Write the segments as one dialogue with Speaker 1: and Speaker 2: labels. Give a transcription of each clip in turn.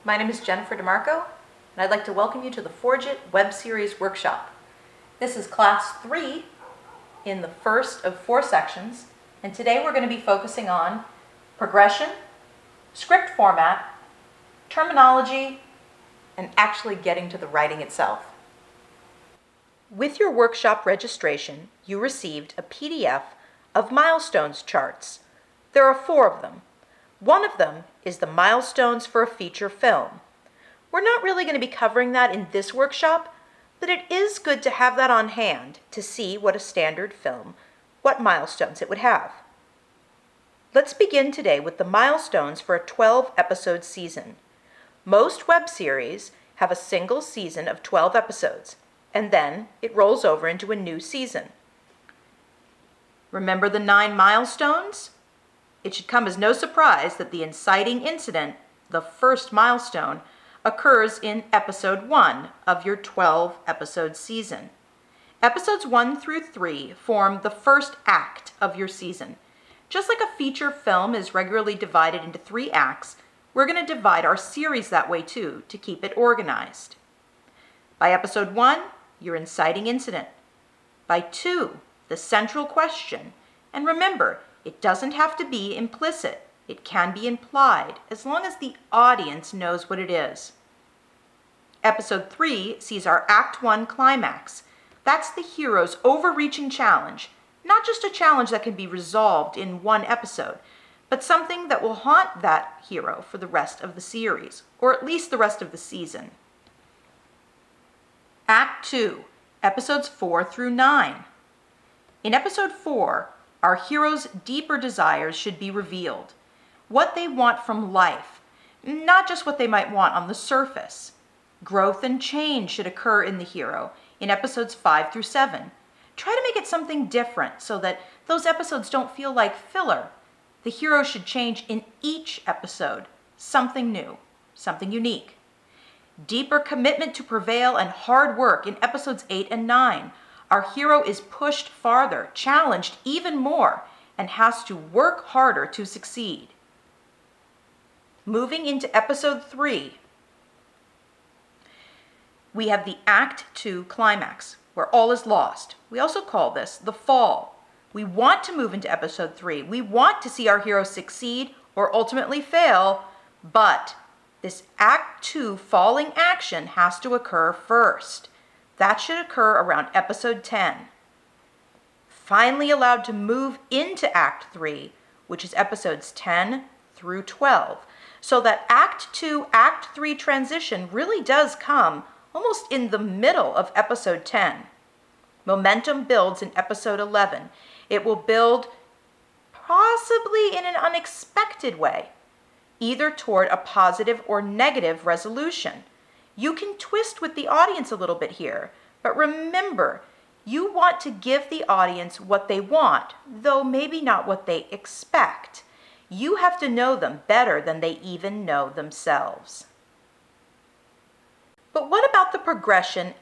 Speaker 1: My name is Jennifer DeMarco, and I'd like to welcome you to the Forge It web series workshop. This is class 3 in the first of 4 sections, and today we're going to be focusing on progression, script format, terminology, and actually getting to the writing itself. With your workshop registration, you received a PDF of milestones charts. There are 4 of them. One of them is the milestones for a feature film. We're not really going to be covering that in this workshop, but it is good to have that on hand to see what a standard film, what milestones it would have. Let's begin today with the milestones for a 12-episode season. Most web series have a single season of 12 episodes, and then it rolls over into a new season. Remember the 9 milestones? It should come as no surprise that the inciting incident, the first milestone, occurs in episode 1 of your 12-episode season. Episodes 1 through 3 form the first act of your season. Just like a feature film is regularly divided into 3 acts, we're going to divide our series that way too, to keep it organized. By episode 1, your inciting incident. By 2, the central question. And remember, it doesn't have to be implicit. It can be implied, as long as the audience knows what it is. Episode 3 sees our Act 1 climax. That's the hero's overreaching challenge, not just a challenge that can be resolved in one episode, but something that will haunt that hero for the rest of the series, or at least the rest of the season. Act 2, episodes 4 through 9. In episode 4, our hero's deeper desires should be revealed. What they want from life, not just what they might want on the surface. Growth and change should occur in the hero in episodes 5 through 7. Try to make it something different so that those episodes don't feel like filler. The hero should change in each episode, something new, something unique. Deeper commitment to prevail and hard work in episodes 8 and 9. Our hero is pushed farther, challenged even more, and has to work harder to succeed. Moving into episode 3, we have the Act 2 climax, where all is lost. We also call this the fall. We want to move into episode 3. We want to see our hero succeed or ultimately fail, but this Act 2 falling action has to occur first. That should occur around episode 10. Finally allowed to move into Act 3, which is episodes 10 through 12. So that Act 2, Act 3 transition really does come almost in the middle of episode 10. Momentum builds in episode 11. It will build possibly in an unexpected way, either toward a positive or negative resolution. You can twist with the audience a little bit here, but remember, you want to give the audience what they want, though maybe not what they expect. You have to know them better than they even know themselves. But what about the progression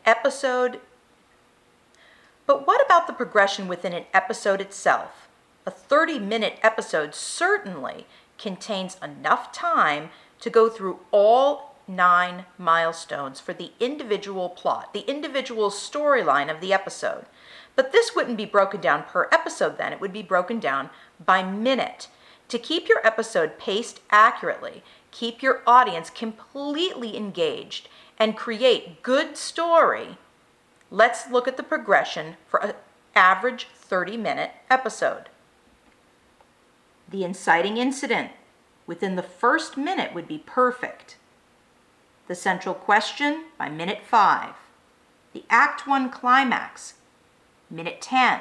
Speaker 1: within an episode itself? A 30-minute episode certainly contains enough time to go through all 9 milestones for the individual plot, the individual storyline of the episode. But this wouldn't be broken down per episode then, it would be broken down by minute. To keep your episode paced accurately, keep your audience completely engaged, and create good story, let's look at the progression for an average 30-minute episode. The inciting incident within the first minute would be perfect. The central question by minute 5. The Act 1 climax, minute 10.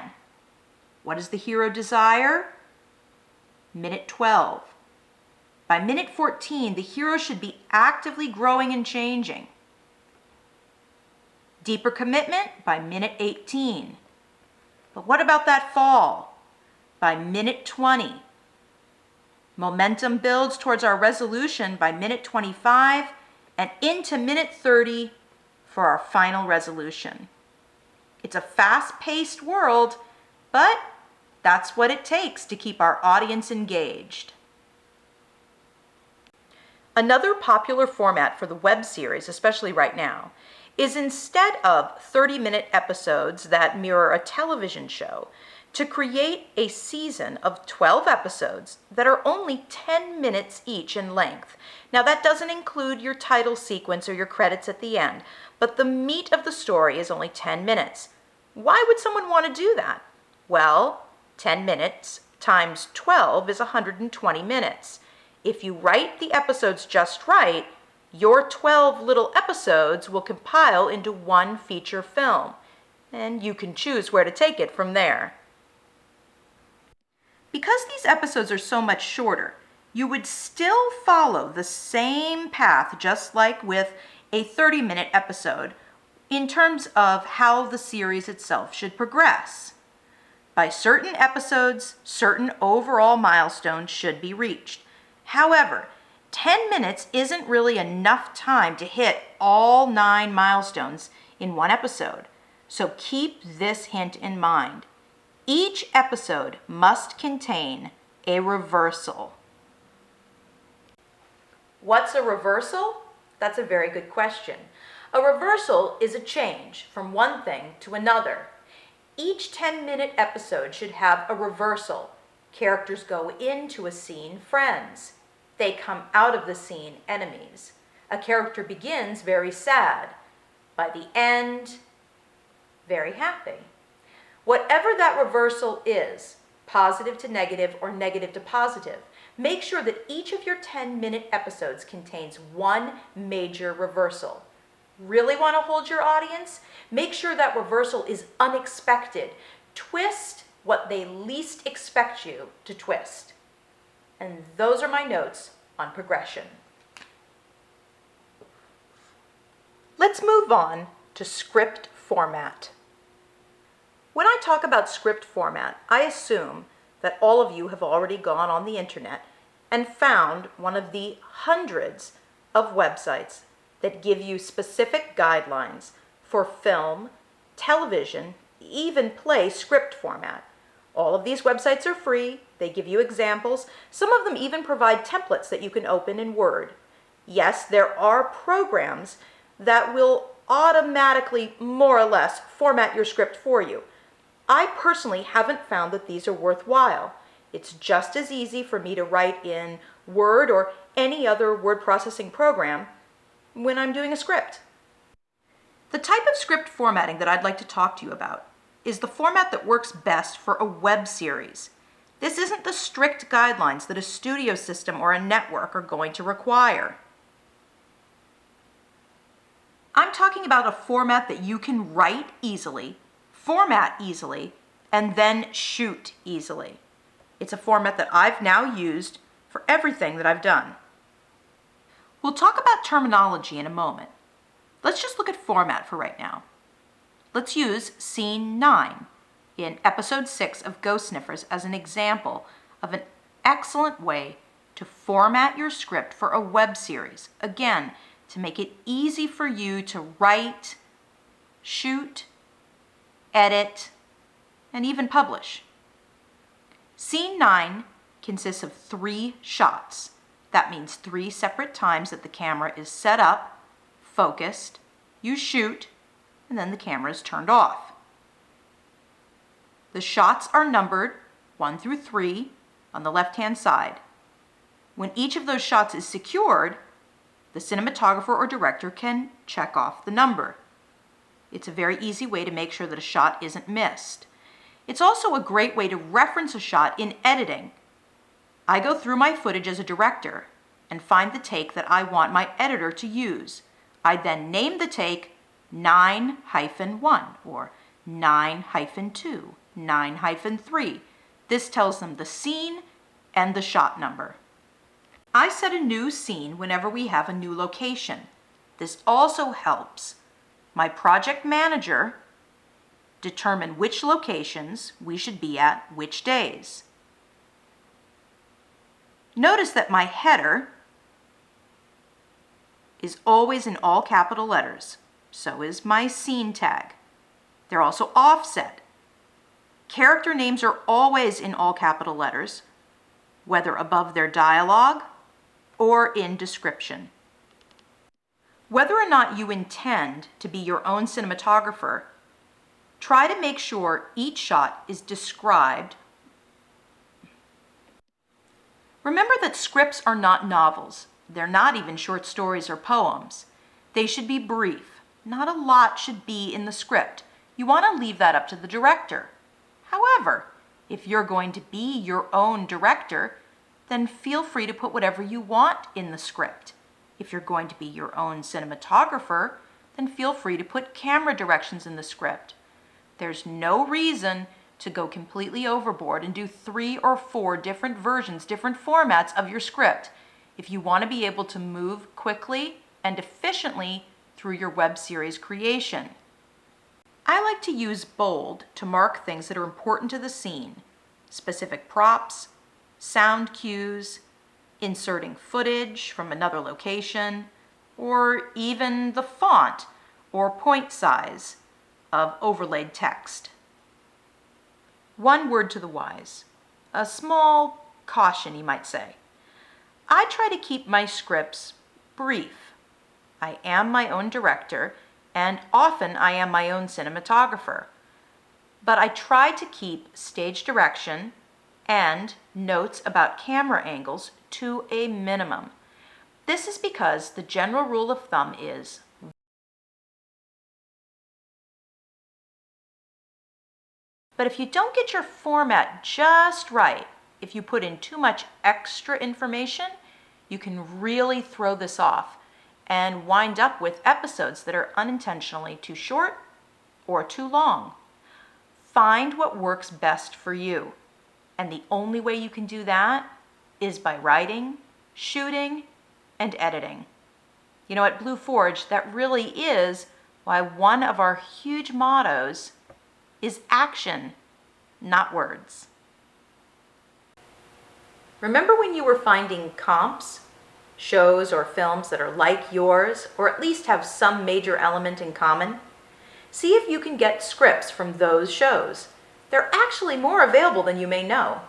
Speaker 1: What does the hero desire? Minute 12. By minute 14, the hero should be actively growing and changing. Deeper commitment by minute 18. But what about that fall? By minute 20. Momentum builds towards our resolution by minute 25 and into minute 30 for our final resolution. It's a fast-paced world, but that's what it takes to keep our audience engaged. Another popular format for the web series, especially right now, is instead of 30-minute episodes that mirror a television show, to create a season of 12 episodes that are only 10 minutes each in length. Now, that doesn't include your title sequence or your credits at the end, but the meat of the story is only 10 minutes. Why would someone want to do that? Well, 10 minutes times 12 is 120 minutes. If you write the episodes just right, your 12 little episodes will compile into one feature film, and you can choose where to take it from there. Because these episodes are so much shorter, you would still follow the same path, just like with a 30-minute episode, in terms of how the series itself should progress. By certain episodes, certain overall milestones should be reached. However, 10 minutes isn't really enough time to hit all 9 milestones in one episode, so keep this hint in mind. Each episode must contain a reversal. What's a reversal? That's a very good question. A reversal is a change from one thing to another. Each 10-minute episode should have a reversal. Characters go into a scene friends. They come out of the scene enemies. A character begins very sad. By the end, very happy. Whatever that reversal is, positive to negative or negative to positive, make sure that each of your 10-minute episodes contains one major reversal. Really want to hold your audience? Make sure that reversal is unexpected. Twist what they least expect you to twist. And those are my notes on progression. Let's move on to script format. When I talk about script format, I assume that all of you have already gone on the internet and found one of the hundreds of websites that give you specific guidelines for film, television, even play script format. All of these websites are free. They give you examples. Some of them even provide templates that you can open in Word. Yes, there are programs that will automatically, more or less, format your script for you. I personally haven't found that these are worthwhile. It's just as easy for me to write in Word or any other word processing program when I'm doing a script. The type of script formatting that I'd like to talk to you about is the format that works best for a web series. This isn't the strict guidelines that a studio system or a network are going to require. I'm talking about a format that you can write easily, format easily, and then shoot easily. It's a format that I've now used for everything that I've done. We'll talk about terminology in a moment. Let's just look at format for right now. Let's use Scene 9 in Episode 6 of Ghost Sniffers as an example of an excellent way to format your script for a web series. Again, to make it easy for you to write, shoot, edit, and even publish. Scene 9 consists of 3 shots. That means 3 separate times that the camera is set up, focused, you shoot, and then the camera is turned off. The shots are numbered 1 through 3 on the left-hand side. When each of those shots is secured, the cinematographer or director can check off the number. It's a very easy way to make sure that a shot isn't missed. It's also a great way to reference a shot in editing. I go through my footage as a director and find the take that I want my editor to use. I then name the take 9-1 or 9-2, 9-3. This tells them the scene and the shot number. I set a new scene whenever we have a new location. This also helps my project manager determine which locations we should be at which days. Notice that my header is always in all capital letters. So is my scene tag. They're also offset. Character names are always in all capital letters, whether above their dialogue or in description. Whether or not you intend to be your own cinematographer, try to make sure each shot is described. Remember that scripts are not novels. They're not even short stories or poems. They should be brief. Not a lot should be in the script. You want to leave that up to the director. However, if you're going to be your own director, then feel free to put whatever you want in the script. If you're going to be your own cinematographer, then feel free to put camera directions in the script. There's no reason to go completely overboard and do 3 or 4 different versions, different formats of your script if you want to be able to move quickly and efficiently through your web series creation. I like to use bold to mark things that are important to the scene, specific props, sound cues, inserting footage from another location, or even the font or point size of overlaid text. One word to the wise, a small caution you might say. I try to keep my scripts brief. I am my own director, and often I am my own cinematographer. But I try to keep stage direction and notes about camera angles to a minimum. This is because the general rule of thumb is but if you don't get your format just right, if you put in too much extra information, you can really throw this off and wind up with episodes that are unintentionally too short or too long. Find what works best for you. And the only way you can do that is by writing, shooting, and editing. You know, at Blue Forge, that really is why one of our huge mottos is action, not words. Remember when you were finding comps, shows or films that are like yours, or at least have some major element in common? See if you can get scripts from those shows. They're actually more available than you may know.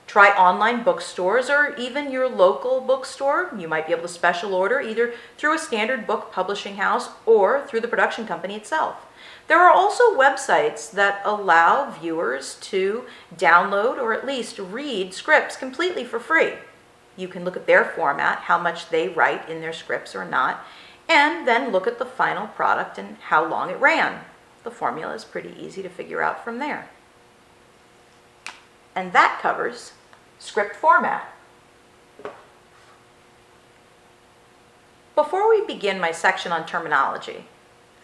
Speaker 1: Try online bookstores or even your local bookstore. You might be able to special order either through a standard book publishing house or through the production company itself. There are also websites that allow viewers to download or at least read scripts completely for free. You can look at their format, how much they write in their scripts or not, and then look at the final product and how long it ran. The formula is pretty easy to figure out from there. And that covers script format. Before we begin my section on terminology,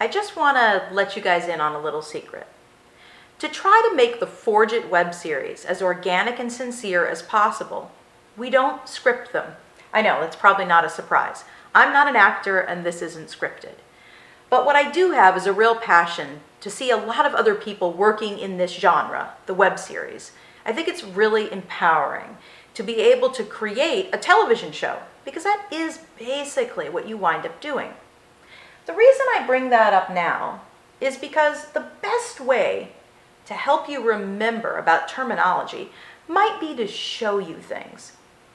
Speaker 1: I just want to let you guys in on a little secret. To try to make the Forge It web series as organic and sincere as possible, we don't script them. I know, that's probably not a surprise. I'm not an actor and this isn't scripted. But what I do have is a real passion to see a lot of other people working in this genre, the web series. I think it's really empowering to be able to create a television show, because that is basically what you wind up doing. The reason I bring that up now is because the best way to help you remember about terminology might be to show you things.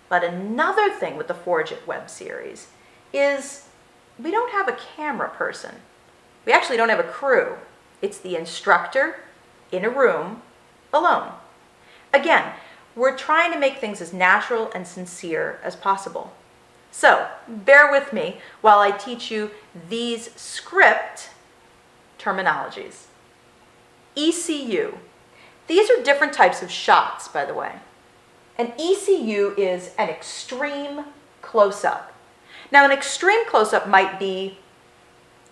Speaker 1: But another thing with the Forge It web series is we don't have a camera person. We actually don't have a crew. It's the instructor in a room alone. Again, we're trying to make things as natural and sincere as possible. So bear with me while I teach you these script terminologies. ECU. These are different types of shots, by the way. An ECU is an extreme close-up. Now, an extreme close-up might be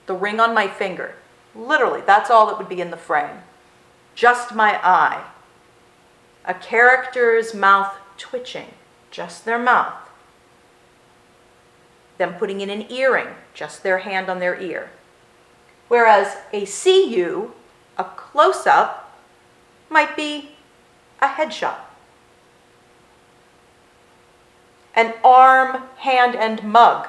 Speaker 1: the ring on my finger. Literally, that's all that would be in the frame. Just my eye. A character's mouth twitching, just their mouth. Them putting in an earring, just their hand on their ear. Whereas a CU, a close-up, might be a headshot. An arm, hand, and mug.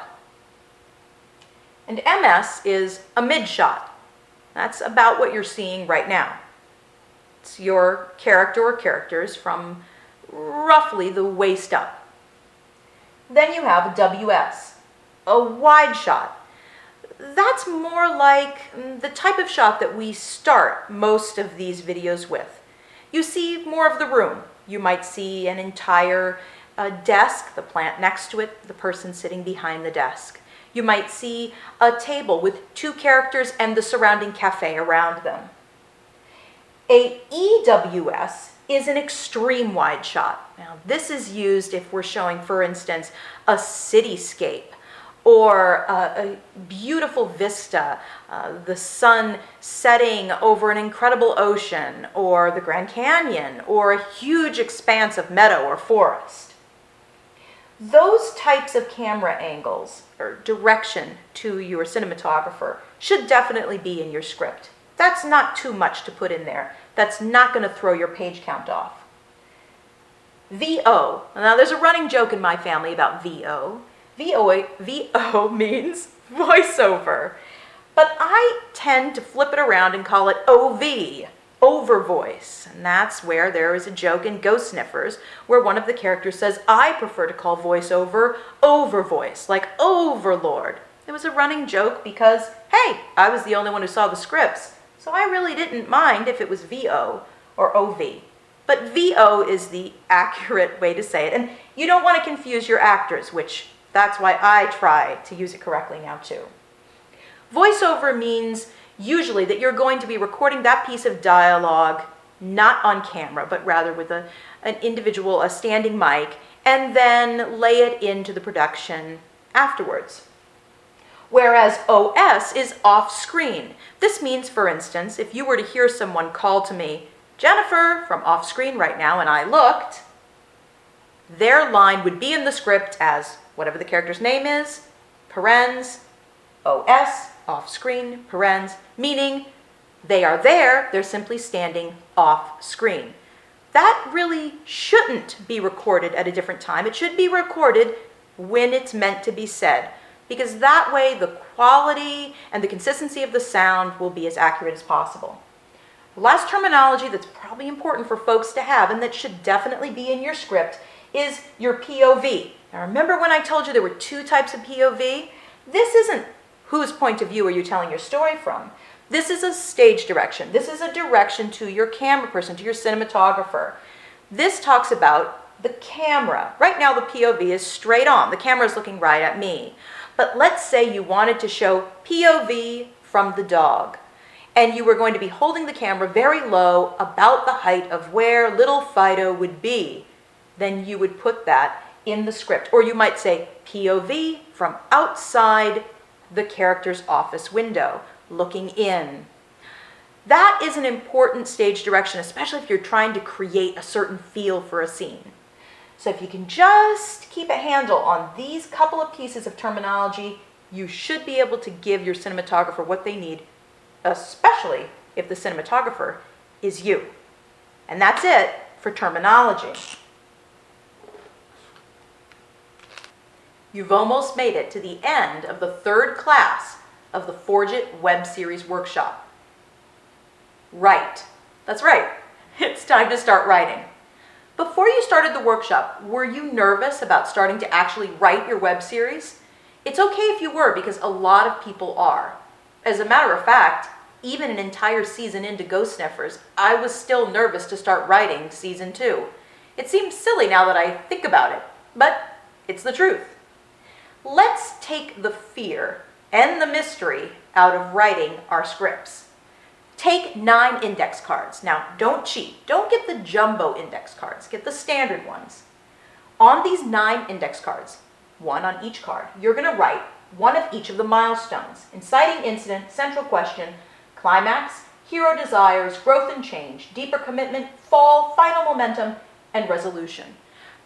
Speaker 1: And MS is a mid-shot. That's about what you're seeing right now. It's your character or characters from roughly the waist up. Then you have a WS, a wide shot. That's more like the type of shot that we start most of these videos with. You see more of the room. You might see an entire desk, the plant next to it, the person sitting behind the desk. You might see a table with two characters and the surrounding cafe around them. A EWS is an extreme wide shot. Now, this is used if we're showing, for instance, a cityscape or a beautiful vista, the sun setting over an incredible ocean, or the Grand Canyon, or a huge expanse of meadow or forest. Those types of camera angles or direction to your cinematographer should definitely be in your script. That's not too much to put in there. That's not going to throw your page count off. VO. Now, there's a running joke in my family about VO. VO means voiceover. But I tend to flip it around and call it OV, over voice. And that's where there is a joke in Ghost Sniffers where one of the characters says, I prefer to call voiceover over voice, like Overlord. It was a running joke because, hey, I was the only one who saw the scripts. So I really didn't mind if it was VO or OV. But VO is the accurate way to say it. And you don't want to confuse your actors, which that's why I try to use it correctly now too. Voiceover means usually that you're going to be recording that piece of dialogue not on camera, but rather with an individual, a standing mic, and then lay it into the production afterwards. Whereas OS is off-screen. This means, for instance, if you were to hear someone call to me, Jennifer, from off-screen right now, and I looked, their line would be in the script as whatever the character's name is, parens, OS, off-screen, parens, meaning they are there, they're simply standing off-screen. That really shouldn't be recorded at a different time. It should be recorded when it's meant to be said, because that way the quality and the consistency of the sound will be as accurate as possible. The last terminology that's probably important for folks to have and that should definitely be in your script is your POV. Now remember when I told you there were two types of POV? This isn't whose point of view are you telling your story from. This is a stage direction. This is a direction to your camera person, to your cinematographer. This talks about the camera. Right now the POV is straight on. The camera is looking right at me. But let's say you wanted to show POV from the dog, and you were going to be holding the camera very low, about the height of where little Fido would be. Then you would put that in the script. Or you might say POV from outside the character's office window, looking in. That is an important stage direction, especially if you're trying to create a certain feel for a scene. So if you can just keep a handle on these couple of pieces of terminology, you should be able to give your cinematographer what they need, especially if the cinematographer is you. And that's it for terminology. You've almost made it to the end of the third class of the Forge It web series workshop. Write. That's right. It's time to start writing. Before you started the workshop, were you nervous about starting to actually write your web series? It's okay if you were, because a lot of people are. As a matter of fact, even an entire season into Ghost Sniffers, I was still nervous to start writing season 2. It seems silly now that I think about it, but it's the truth. Let's take the fear and the mystery out of writing our scripts. Take 9 index cards. Now, don't cheat. Don't get the jumbo index cards. Get the standard ones. On these 9 index cards, 1 on each card, you're going to write one of each of the milestones: inciting incident, central question, climax, hero desires, growth and change, deeper commitment, fall, final momentum, and resolution.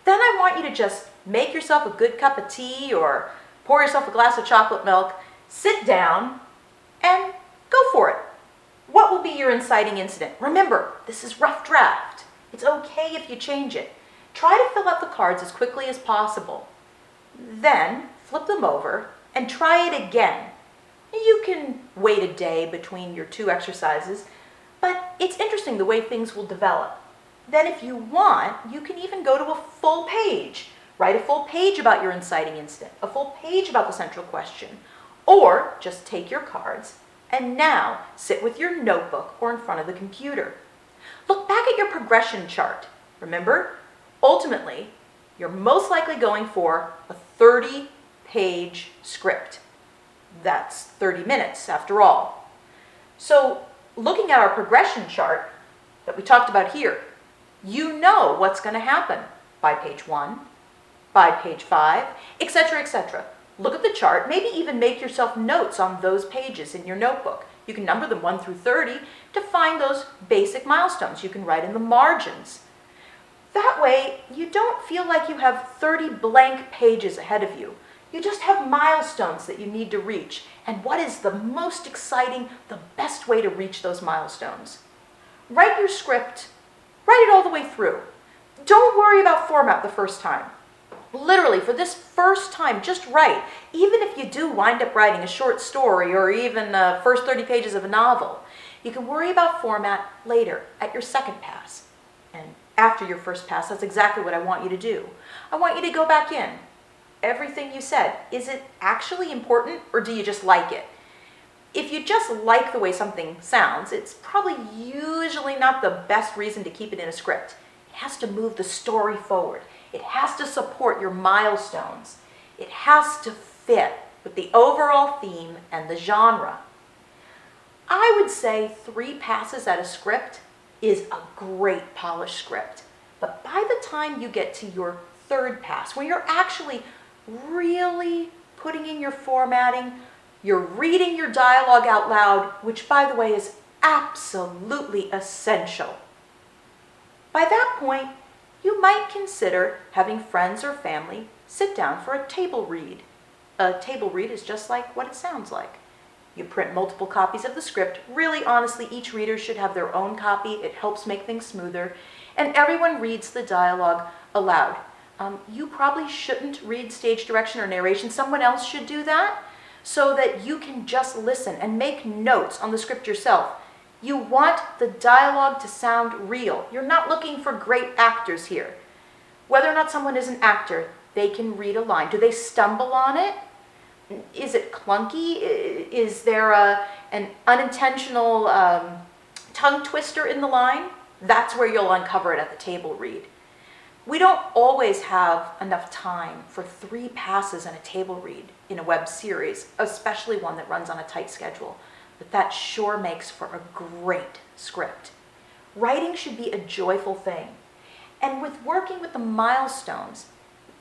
Speaker 1: Then I want you to just make yourself a good cup of tea or pour yourself a glass of chocolate milk, sit down, and go for it. What will be your inciting incident? Remember, this is rough draft. It's okay if you change it. Try to fill out the cards as quickly as possible. Then flip them over and try it again. You can wait a day between your 2 exercises, but it's interesting the way things will develop. Then if you want, you can even go to a full page. Write a full page about your inciting incident, a full page about the central question, or just take your cards and now sit with your notebook or in front of the computer. Look back at your progression chart. Remember, ultimately, you're most likely going for a 30-page script. That's 30 minutes after all. So looking at our progression chart that we talked about here, you know what's going to happen by page 1, by page 5, etc., etc. Look at the chart, maybe even make yourself notes on those pages in your notebook. You can number them 1 through 30 to find those basic milestones. You can write in the margins. That way, you don't feel like you have 30 blank pages ahead of you. You just have milestones that you need to reach. And what is the most exciting, the best way to reach those milestones? Write your script, write it all the way through. Don't worry about format the first time. Literally, for this first time, just write. Even if you do wind up writing a short story or even the first 30 pages of a novel, you can worry about format later at your second pass. And after your first pass, that's exactly what I want you to do. I want you to go back in. Everything you said, is it actually important or do you just like it? If you just like the way something sounds, it's probably usually not the best reason to keep it in a script. It has to move the story forward. It has to support your milestones. It has to fit with the overall theme and the genre. I would say 3 passes at a script is a great polished script. But by the time you get to your 3rd pass, when you're actually really putting in your formatting, you're reading your dialogue out loud, which by the way is absolutely essential. By that point, you might consider having friends or family sit down for a table read. A table read is just like what it sounds like. You print multiple copies of the script. Really, honestly, each reader should have their own copy. It helps make things smoother. And everyone reads the dialogue aloud. You probably shouldn't read stage direction or narration. Someone else should do that so that you can just listen and make notes on the script yourself. You want the dialogue to sound real. You're not looking for great actors here. Whether or not someone is an actor, they can read a line. Do they stumble on it? Is it clunky? Is there an unintentional tongue twister in the line? That's where you'll uncover it at the table read. We don't always have enough time for 3 passes and a table read in a web series, especially one that runs on a tight schedule. But that sure makes for a great script. Writing should be a joyful thing. And with working with the milestones,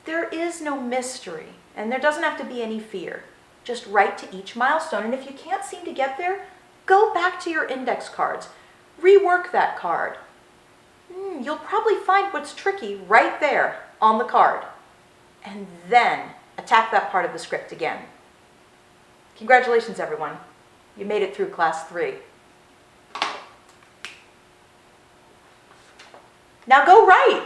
Speaker 1: there is no mystery and there doesn't have to be any fear. Just write to each milestone. And if you can't seem to get there, go back to your index cards. Rework that card. You'll probably find what's tricky right there on the card. And then attack that part of the script again. Congratulations, everyone. You made it through class 3. Now go write!